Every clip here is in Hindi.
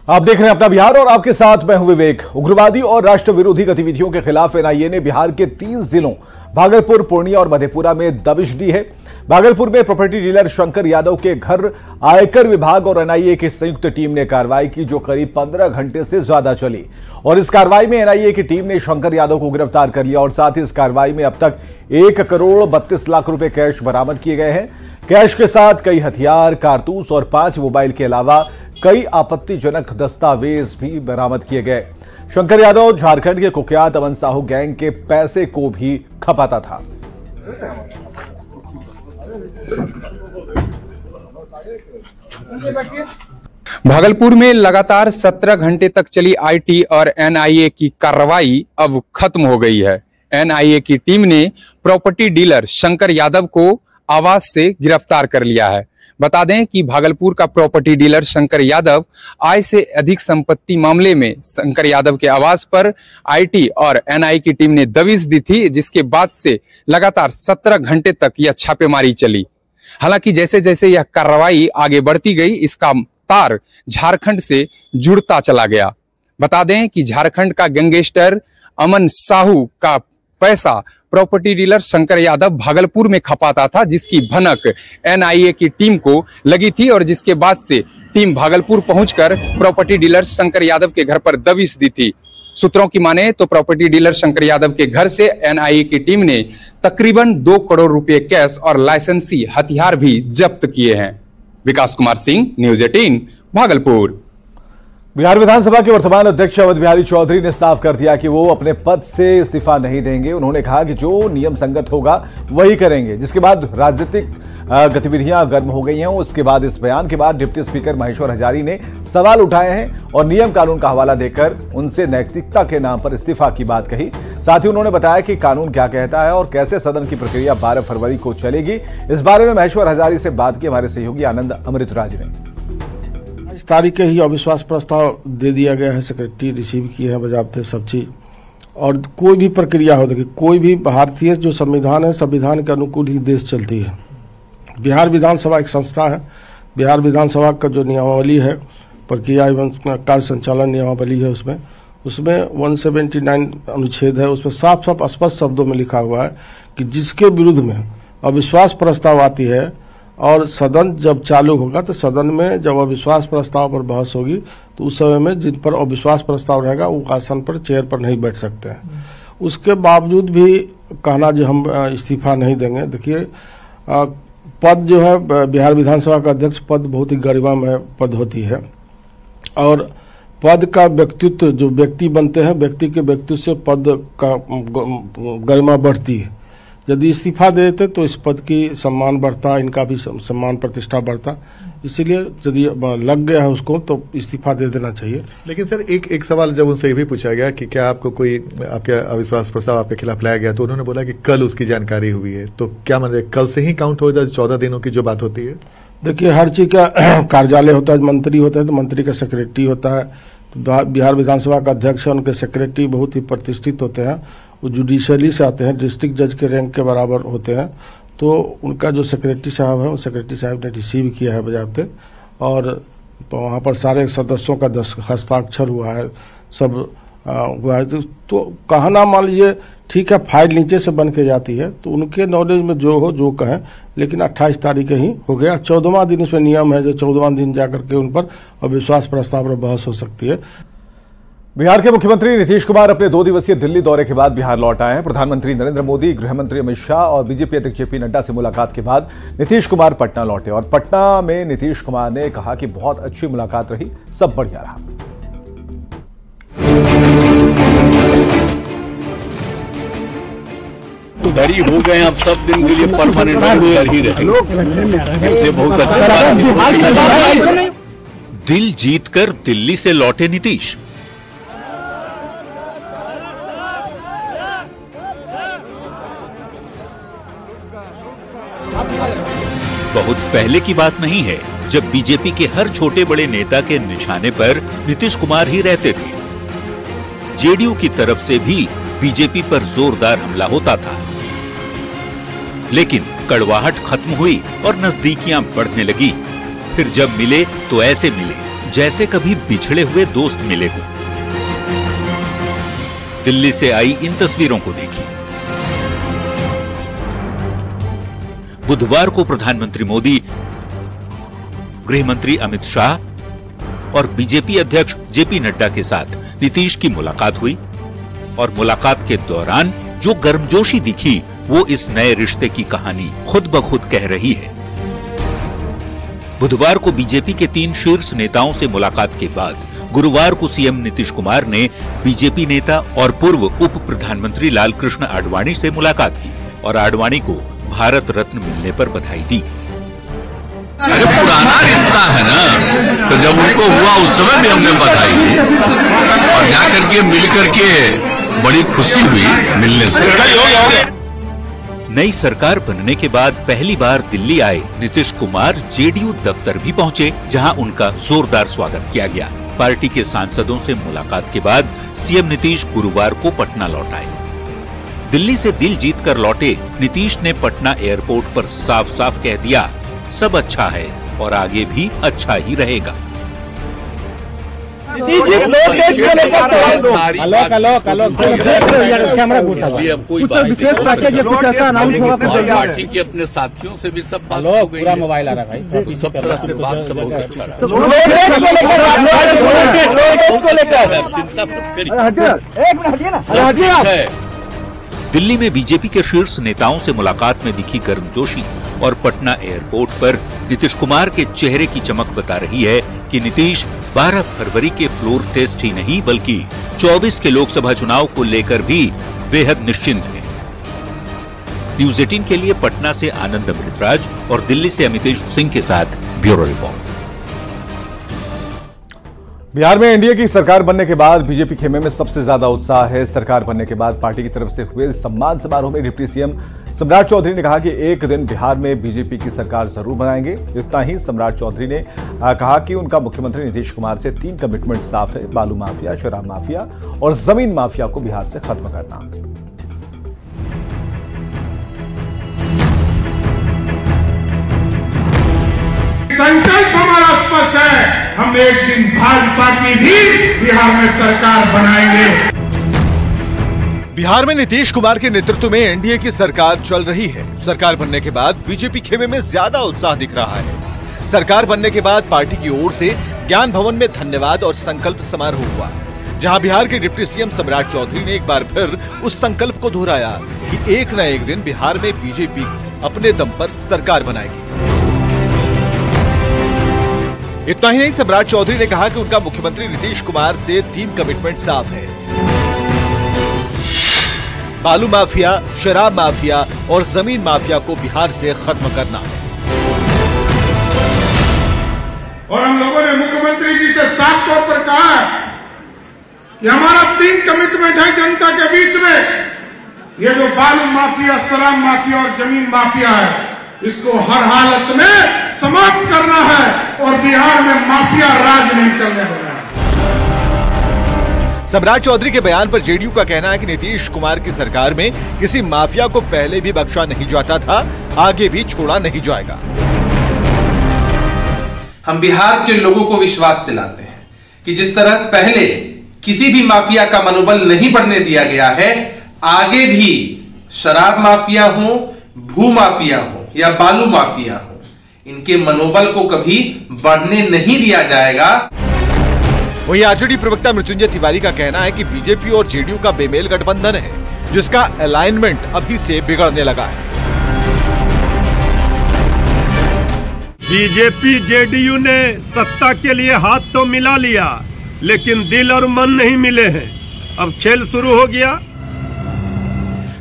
आप देख रहे हैं अपना बिहार और आपके साथ मैं हूं विवेक। उग्रवादी और राष्ट्र विरोधी गतिविधियों के खिलाफ एनआईए ने बिहार के 3 जिलों भागलपुर, पूर्णिया और मधेपुरा में दबिश दी है। भागलपुर में प्रॉपर्टी डीलर शंकर यादव के घर आयकर विभाग और एनआईए की संयुक्त टीम ने कार्रवाई की, जो करीब 15 घंटे से ज्यादा चली। और इस कार्रवाई में एनआईए की टीम ने शंकर यादव को गिरफ्तार कर लिया और साथ ही इस कार्रवाई में अब तक 1,32,00,000 रुपए कैश बरामद किए गए हैं। कैश के साथ कई हथियार, कारतूस और 5 मोबाइल के अलावा कई आपत्तिजनक दस्तावेज भी बरामद किए गए। शंकर यादव झारखंड के कुख्यात अमन साहू गैंग के पैसे को भी खपाता था। भागलपुर में लगातार 17 घंटे तक चली आईटी और एनआईए की कार्रवाई अब खत्म हो गई है। एनआईए की टीम ने प्रॉपर्टी डीलर शंकर यादव को आवास से गिरफ्तार कर लिया है। बता दें कि भागलपुर का प्रॉपर्टी डीलर शंकर यादव आय से अधिक संपत्ति मामले में शंकर यादव के आवास पर आईटी और एनआईए की टीम ने दबिश दी थी, जिसके बाद से लगातार 17 घंटे तक यह छापेमारी चली। हालांकि जैसे जैसे यह कार्रवाई आगे बढ़ती गई, इसका तार झारखंड से जुड़ता चला गया। बता दें कि झारखंड का गैंगस्टर अमन साहू का पैसा प्रॉपर्टी डीलर शंकर यादव भागलपुर में खपाता था, जिसकी भनक एनआईए की टीम को लगी थी और जिसके बाद से टीम भागलपुर पहुंचकर प्रॉपर्टी डीलर शंकर यादव के घर पर दबिश दी थी। सूत्रों की माने तो प्रॉपर्टी डीलर शंकर यादव के घर से एनआईए की टीम ने तकरीबन 2 करोड़ रुपए कैश और लाइसेंसी हथियार भी जब्त किए हैं। विकास कुमार सिंह, न्यूज 18, भागलपुर। बिहार विधानसभा के वर्तमान अध्यक्ष अवध बिहारी चौधरी ने साफ कर दिया कि वो अपने पद से इस्तीफा नहीं देंगे। उन्होंने कहा कि जो नियम संगत होगा वही करेंगे। जिसके बाद राजनीतिक गतिविधियां गर्म हो गई हैं। उसके बाद इस बयान के बाद डिप्टी स्पीकर महेश्वर हजारी ने सवाल उठाए हैं और नियम कानून का हवाला देकर उनसे नैतिकता के नाम पर इस्तीफा की बात कही। साथ ही उन्होंने बताया कि कानून क्या कहता है और कैसे सदन की प्रक्रिया 12 फरवरी को चलेगी। इस बारे में महेश्वर हजारी से बात की हमारे सहयोगी आनंद अमृतराज ने। इस तारीख के ही अविश्वास प्रस्ताव दे दिया गया है, सेक्रेटरी रिसीव किए हैं बजाबते सब चीज। और कोई भी प्रक्रिया हो, देखिए कोई भी भारतीय जो संविधान है, संविधान के अनुकूल ही देश चलती है। बिहार विधानसभा एक संस्था है। बिहार विधानसभा का जो नियमावली है, प्रक्रिया एवं कार्य संचालन नियमावली है, उसमें 179 अनुच्छेद है। उसमें साफ साफ स्पष्ट शब्दों में लिखा हुआ है कि जिसके विरुद्ध में अविश्वास प्रस्ताव आती है और सदन जब चालू होगा, तो सदन में जब अविश्वास प्रस्ताव पर बहस होगी तो उस समय में जिन पर अविश्वास प्रस्ताव रहेगा वो आसन पर, चेयर पर नहीं बैठ सकते हैं। उसके बावजूद भी कहना जो हम इस्तीफा नहीं देंगे, देखिए पद जो है बिहार विधानसभा का अध्यक्ष पद बहुत ही गरिमामय पद होती है और पद का व्यक्तित्व, जो व्यक्ति बनते हैं, व्यक्ति के व्यक्तित्व से पद का गरिमा बढ़ती है। यदि इस्तीफा दे देते तो इस पद की सम्मान बढ़ता, इनका भी सम्मान प्रतिष्ठा बढ़ता। इसीलिए यदि लग गया है उसको तो इस्तीफा दे देना चाहिए। लेकिन सर एक सवाल जब उनसे ये भी पूछा गया कि क्या आपको कोई आपके अविश्वास प्रस्ताव आपके खिलाफ लाया गया, तो उन्होंने बोला कि कल उसकी जानकारी हुई है। तो क्या मतलब कल से ही काउंट हो जाए 14 दिनों की जो बात होती है? देखिए हर चीज का कार्यालय होता है, मंत्री होता है तो मंत्री का सेक्रेटरी होता है। तो बिहार विधानसभा का अध्यक्ष है, उनके सेक्रेटरी बहुत ही प्रतिष्ठित होते हैं। वो जुडिशली से आते हैं, डिस्ट्रिक्ट जज के रैंक के बराबर होते हैं। तो उनका जो सेक्रेटरी साहब है, वो सेक्रेटरी साहब ने रिसीव किया है बजाबते और वहाँ पर सारे सदस्यों का हस्ताक्षर हुआ है, सब हुआ है। तो कहना मान लीजिए ठीक है, फाइल नीचे से बन के जाती है तो उनके नॉलेज में जो हो जो कहें, लेकिन 28 तारीख ही हो गया। 14वां दिन उसमें नियम है, जो 14वां दिन जाकर के उन पर अविश्वास प्रस्ताव पर बहस हो सकती है। बिहार के मुख्यमंत्री नीतीश कुमार अपने 2 दिवसीय दिल्ली दौरे के बाद बिहार लौट आए हैं। प्रधानमंत्री नरेंद्र मोदी, गृह मंत्री अमित शाह और बीजेपी अध्यक्ष जेपी नड्डा से मुलाकात के बाद नीतीश कुमार पटना लौटे और पटना में नीतीश कुमार ने कहा कि बहुत अच्छी मुलाकात रही, सब बढ़िया रहा। उधर ही हो गए, अब सब दिन के लिए परमानेंट उधर ही रहेंगे, इसलिए बहुत अच्छा। दिल जीतकर दिल्ली से लौटे नीतीश। बहुत पहले की बात नहीं है जब बीजेपी के हर छोटे बड़े नेता के निशाने पर नीतीश कुमार ही रहते थे। जेडीयू की तरफ से भी बीजेपी पर जोरदार हमला होता था, लेकिन कड़वाहट खत्म हुई और नजदीकियां बढ़ने लगी। फिर जब मिले तो ऐसे मिले जैसे कभी बिछड़े हुए दोस्त मिले हों। दिल्ली से आई इन तस्वीरों को देखिए। बुधवार को प्रधानमंत्री मोदी, गृह मंत्री अमित शाह और बीजेपी अध्यक्ष जेपी नड्डा के साथ नीतीश की मुलाकात हुई और मुलाकात के दौरान जो गर्मजोशी दिखी वो इस नए रिश्ते की कहानी खुद ब खुद कह रही है। बुधवार को बीजेपी के 3 शीर्ष नेताओं से मुलाकात के बाद गुरुवार को सीएम नीतीश कुमार ने बीजेपी नेता और पूर्व उप प्रधानमंत्री लालकृष्ण आडवाणी से मुलाकात की और आडवाणी को भारत रत्न मिलने पर बधाई दी। अरे पुराना रिश्ता है ना, तो जब उनको हुआ उस समय भी हमने बधाई दी और जाकर के मिल करके बड़ी खुशी हुई मिलने से। नई सरकार बनने के बाद पहली बार दिल्ली आए नीतीश कुमार जेडीयू दफ्तर भी पहुंचे, जहां उनका जोरदार स्वागत किया गया। पार्टी के सांसदों से मुलाकात के बाद सीएम नीतीश गुरुवार को पटना लौट आए। दिल्ली से दिल जीतकर लौटे नीतीश ने पटना एयरपोर्ट पर साफ साफ कह दिया, सब अच्छा है और आगे भी अच्छा ही रहेगा। पार्टी के अपने साथियों से भी सब बात हो गई, मोबाइल आ रहा भाई, तो सब तरह से बात सब बहुत अच्छा रहा। दिल्ली में बीजेपी के शीर्ष नेताओं से मुलाकात में दिखी गर्मजोशी और पटना एयरपोर्ट पर नीतीश कुमार के चेहरे की चमक बता रही है कि नीतीश 12 फरवरी के फ्लोर टेस्ट ही नहीं बल्कि 24 के लोकसभा चुनाव को लेकर भी बेहद निश्चिंत हैं। न्यूज 18 के लिए पटना से आनंद अमृतराज और दिल्ली से अमितेश सिंह के साथ ब्यूरो रिपोर्ट। बिहार में एनडीए की सरकार बनने के बाद बीजेपी खेमे में सबसे ज्यादा उत्साह है। सरकार बनने के बाद पार्टी की तरफ से हुए सम्मान समारोह में डिप्टी सीएम सम्राट चौधरी ने कहा कि एक दिन बिहार में बीजेपी की सरकार जरूर बनाएंगे। इतना ही, सम्राट चौधरी ने कहा कि उनका मुख्यमंत्री नीतीश कुमार से 3 कमिटमेंट साफ है: बालू माफिया, शराब माफिया और जमीन माफिया को बिहार से खत्म करना। संकल्प हमारा स्पष्ट है, हम एक दिन भाजपा की भी बिहार में सरकार बनाएंगे। बिहार में नीतीश कुमार के नेतृत्व में एनडीए की सरकार चल रही है। सरकार बनने के बाद बीजेपी खेमे में ज्यादा उत्साह दिख रहा है। सरकार बनने के बाद पार्टी की ओर से ज्ञान भवन में धन्यवाद और संकल्प समारोह हुआ, जहां बिहार के डिप्टी सीएम सम्राट चौधरी ने एक बार फिर उस संकल्प को दोहराया कि एक न एक दिन बिहार में बीजेपी अपने दम पर सरकार बनाएगी। इतना ही नहीं, सम्राट चौधरी ने कहा कि उनका मुख्यमंत्री नीतीश कुमार से 3 कमिटमेंट साफ है: बालू माफिया, शराब माफिया और जमीन माफिया को बिहार से खत्म करना। और हम लोगों ने मुख्यमंत्री जी से साफ तौर पर कहा कि हमारा 3 कमिटमेंट है जनता के बीच में। ये जो बालू माफिया, शराब माफिया और जमीन माफिया है, इसको हर हालत में समाप्त करना है और बिहार में माफिया राज नहीं चलने देना है। सम्राट चौधरी के बयान पर जेडीयू का कहना है कि नीतीश कुमार की सरकार में किसी माफिया को पहले भी बख्शा नहीं जाता था, आगे भी छोड़ा नहीं जाएगा। हम बिहार के लोगों को विश्वास दिलाते हैं कि जिस तरह पहले किसी भी माफिया का मनोबल नहीं बढ़ने दिया गया है, आगे भी शराब माफिया हो, भू माफिया हो या बालू माफिया हो, इनके मनोबल को कभी बढ़ने नहीं दिया जाएगा। वहीं आरजेडी प्रवक्ता मृत्युंजय तिवारी का कहना है कि बीजेपी और जेडीयू का बेमेल गठबंधन है, जिसका अलाइनमेंट अभी से बिगड़ने लगा है। बीजेपी जेडीयू ने सत्ता के लिए हाथ तो मिला लिया, लेकिन दिल और मन नहीं मिले हैं। अब खेल शुरू हो गया।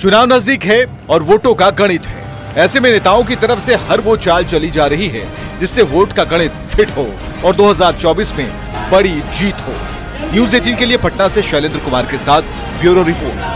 चुनाव नजदीक है और वोटों का गणित है। ऐसे में नेताओं की तरफ से हर वो चाल चली जा रही है जिससे वोट का गणित फिट हो और 2024 में बड़ी जीत हो। न्यूज 18 के लिए पटना से शैलेंद्र कुमार के साथ ब्यूरो रिपोर्ट।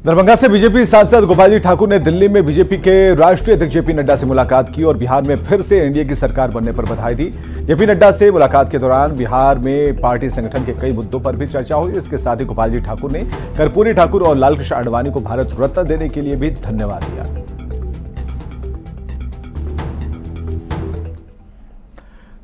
दरभंगा से बीजेपी सांसद गोपाल ठाकुर ने दिल्ली में बीजेपी के राष्ट्रीय अध्यक्ष जेपी नड्डा से मुलाकात की और बिहार में फिर से एनडीए की सरकार बनने पर बधाई दी। जेपी नड्डा से मुलाकात के दौरान बिहार में पार्टी संगठन के कई मुद्दों पर भी चर्चा हुई। इसके साथ ही गोपाल ठाकुर ने कर्पूरी ठाकुर और लालकृष्ण आडवाणी को भारत रत्न देने के लिए भी धन्यवाद दिया।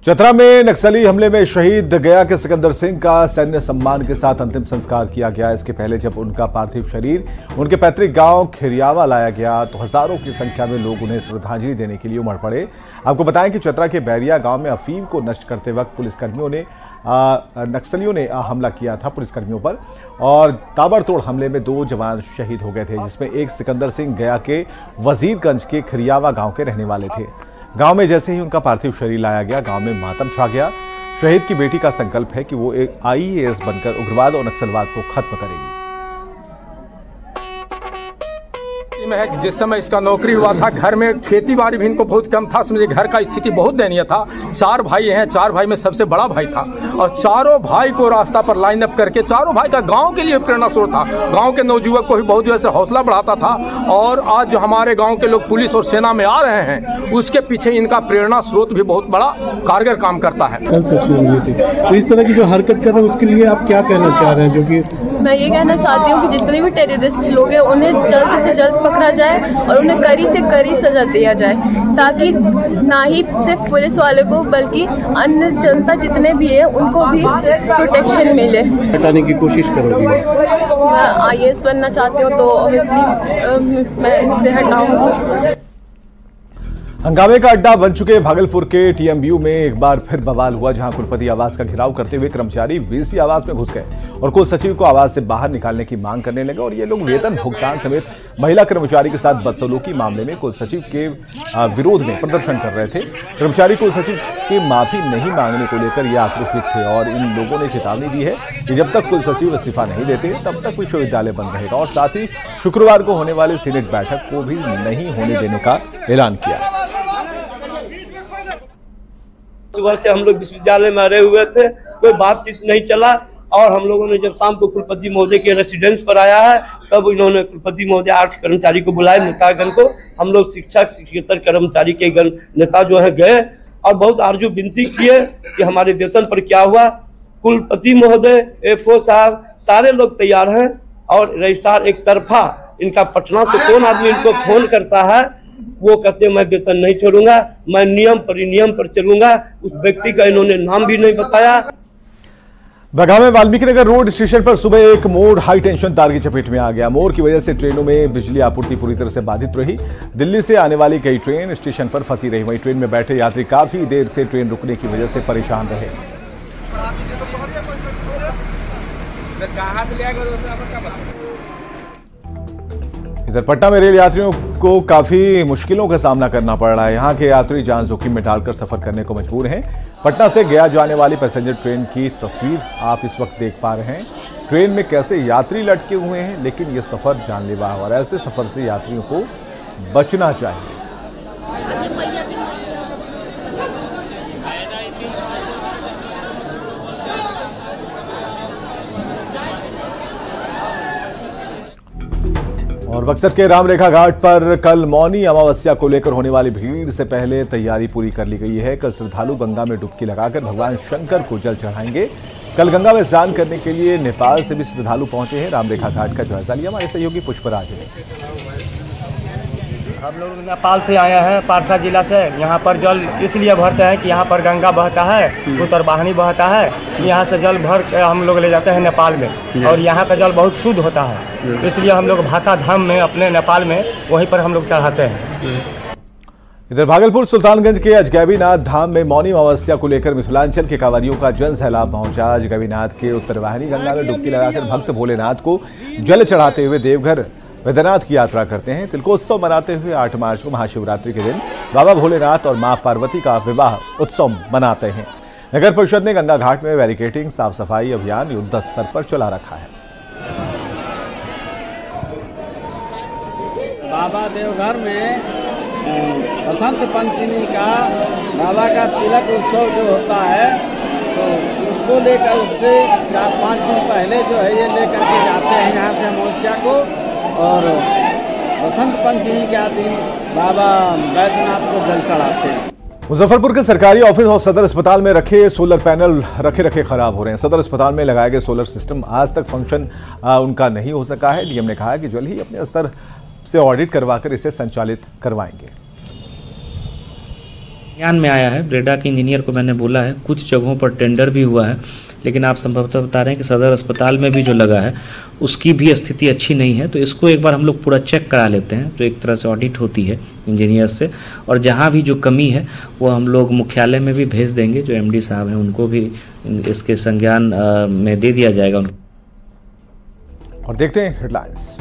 चतरा में नक्सली हमले में शहीद गया के सिकंदर सिंह का सैन्य सम्मान के साथ अंतिम संस्कार किया गया। इसके पहले जब उनका पार्थिव शरीर उनके पैतृक गांव खिरियावा लाया गया तो हजारों की संख्या में लोग उन्हें श्रद्धांजलि देने के लिए उमड़ पड़े। आपको बताएं कि चतरा के बैरिया गांव में अफीम को नष्ट करते वक्त नक्सलियों ने हमला किया था पुलिसकर्मियों पर और ताबड़तोड़ हमले में 2 जवान शहीद हो गए थे, जिसमें एक सिकंदर सिंह गया के वजीरगंज के खिरियावा गांव के रहने वाले थे। गांव में जैसे ही उनका पार्थिव शरीर लाया गया, गांव में मातम छा गया। शहीद की बेटी का संकल्प है कि वो एक IAS बनकर उग्रवाद और नक्सलवाद को खत्म करेगी। जिस समय इसका नौकरी हुआ था, घर में खेती बाड़ी भी इनको बहुत कम था, समझे घर का स्थिति बहुत दयनीय था। 4 भाई हैं, 4 भाई में सबसे बड़ा भाई था और चारों भाई को रास्ता पर लाइन अप करके चारों भाई का गांव के लिए प्रेरणा स्रोत था। गांव के नवयुवक को भी बहुत जो है हौसला बढ़ाता था और आज जो हमारे गांव के लोग पुलिस और सेना में आ रहे हैं, उसके पीछे इनका प्रेरणा स्रोत भी बहुत बड़ा कारगर काम करता है। तो इस तरह की जो हरकत कर रहे हैं उसके लिए आप क्या कहना चाह रहे हैं? जो कि मैं ये कहना चाहती हूँ कि जितने भी टेररिस्ट लोग हैं उन्हें जल्द से जल्द पकड़ा जाए और उन्हें कड़ी से कड़ी सजा दिया जाए, ताकि ना ही सिर्फ पुलिस वाले को बल्कि अन्य जनता जितने भी है उनको भी प्रोटेक्शन मिले। हटाने की कोशिश करोगी? मैं IAS बनना चाहती हूँ तो ऑब्वियसली मैं इससे हटाऊंगी। हंगामे का अड्डा बन चुके भागलपुर के TMBU में एक बार फिर बवाल हुआ, जहां कुलपति आवास का घेराव करते हुए कर्मचारी VC आवास में घुस गए और कुल सचिव को आवास से बाहर निकालने की मांग करने लगे। और ये लोग वेतन भुगतान समेत महिला कर्मचारी के साथ बदसलूकी मामले में कुल सचिव के विरोध में प्रदर्शन कर रहे थे। कर्मचारी कुल सचिव की माफी नहीं मांगने को लेकर ये आक्रोशित थे और इन लोगों ने चेतावनी दी है कि जब तक कुल सचिव इस्तीफा नहीं देते तब तक विश्वविद्यालय बंद रहेगा और साथ ही शुक्रवार को होने वाली सीनेट बैठक को भी नहीं होने देने का ऐलान किया। सुबह से हम लोग विश्वविद्यालय में रहे हुए थे, कोई बातचीत नहीं चला और हम लोगों ने जब शाम को कुलपति महोदय के रेसिडेंस पर आया है तब इन्होंने कुलपति महोदय 8 कर्मचारी को बुलाए, नेतागण को। हम लोग शिक्षक शिक्षकेतर कर्मचारी के गण नेता जो है गए और बहुत आरजू विनती किए कि हमारे वेतन पर क्या हुआ। कुलपति महोदय, FO साहब, सारे लोग तैयार हैं और रजिस्ट्रार एक तरफा इनका पटना से कौन आदमी इनको फोन करता है, वो कहते हैं मैं वेतन नहीं छोड़ूंगा, मैं नियम परिनियम पर चलूंगा। उस व्यक्ति का इन्होंने नाम भी नहीं बताया। बघा में वाल्मीकि नगर रोड स्टेशन पर सुबह एक मोड़ हाई टेंशन तार की चपेट में आ गया। मोड़ की वजह से ट्रेनों में बिजली आपूर्ति पूरी तरह से बाधित रही। दिल्ली से आने वाली कई ट्रेन स्टेशन पर फंसी रही। वहीं ट्रेन में बैठे यात्री काफी देर से ट्रेन रुकने की वजह से परेशान रहे। इधर पटना में रेल यात्रियों को काफी मुश्किलों का सामना करना पड़ रहा है। यहाँ के यात्री जान जोखिम में डालकर सफर करने को मजबूर हैं। पटना से गया जाने वाली पैसेंजर ट्रेन की तस्वीर आप इस वक्त देख पा रहे हैं। ट्रेन में कैसे यात्री लटके हुए हैं, लेकिन ये सफर जानलेवा है और ऐसे सफर से यात्रियों को बचना चाहिए। और बक्सर के रामरेखा घाट पर कल मौनी अमावस्या को लेकर होने वाली भीड़ से पहले तैयारी पूरी कर ली गई है। कल श्रद्धालु गंगा में डुबकी लगाकर भगवान शंकर को जल चढ़ाएंगे। कल गंगा में स्नान करने के लिए नेपाल से भी श्रद्धालु पहुंचे हैं। रामरेखा घाट का जायजा लिया हमारे सहयोगी पुष्पराज ने। हम लोग नेपाल से आए हैं, पारसा जिला से। यहाँ पर जल इसलिए भरते हैं कि यहाँ पर गंगा बहता है, उत्तरवाहिनी बहता है। यहाँ से जल भर के हम लोग ले जाते हैं नेपाल में और यहाँ का जल बहुत शुद्ध होता है, इसलिए हम लोग भाका धाम में अपने नेपाल में वहीं पर हम लोग चढ़ाते हैं। इधर भागलपुर सुल्तानगंज के अजगैबीनाथ धाम में मौनी अमावस्या को लेकर मिथिलांचल के कांवरियों का जन सैलाब पहुंचा। अजगैबीनाथ के उत्तरवाहिनी गंगा में डुबकी लगाकर भक्त भोलेनाथ को जल चढ़ाते हुए देवघर वैद्यनाथ की यात्रा करते हैं। तिलकोत्सव मनाते हुए 8 मार्च को महाशिवरात्रि के दिन बाबा भोलेनाथ और मां पार्वती का विवाह उत्सव मनाते हैं। नगर परिषद ने गंगा घाट में बैरिकेडिंग साफ सफाई अभियान युद्ध स्तर पर चला रखा है। बाबा देवघर में बसंत पंचमी का बाबा का तिलक उत्सव जो होता है, तो उसको लेकर उससे 4-5 दिन पहले जो है ये लेकर के जाते हैं यहाँ से अमावस्या को, और बसंत पंचमी के दिन बाबा बैद्यनाथ को जल चढ़ाते हैं। मुजफ्फरपुर के सरकारी ऑफिस और सदर अस्पताल में रखे सोलर पैनल रखे खराब हो रहे हैं। सदर अस्पताल में लगाए गए सोलर सिस्टम आज तक फंक्शन उनका नहीं हो सका है। डीएम ने कहा कि जल्द ही अपने स्तर से ऑडिट करवाकर इसे संचालित करवाएंगे। ध्यान में आया है। ब्रेडा के इंजीनियर को मैंने बोला है, कुछ जगहों पर टेंडर भी हुआ है, लेकिन आप संभवतः बता रहे हैं कि सदर अस्पताल में भी जो लगा है उसकी भी स्थिति अच्छी नहीं है। तो इसको एक बार हम लोग पूरा चेक करा लेते हैं, जो एक तरह से ऑडिट होती है इंजीनियर से, और जहाँ भी जो कमी है वो हम लोग मुख्यालय में भी भेज देंगे। जो MD साहब हैं उनको भी इसके संज्ञान में दे दिया जाएगा। और देखते हैं हेडलाइंस।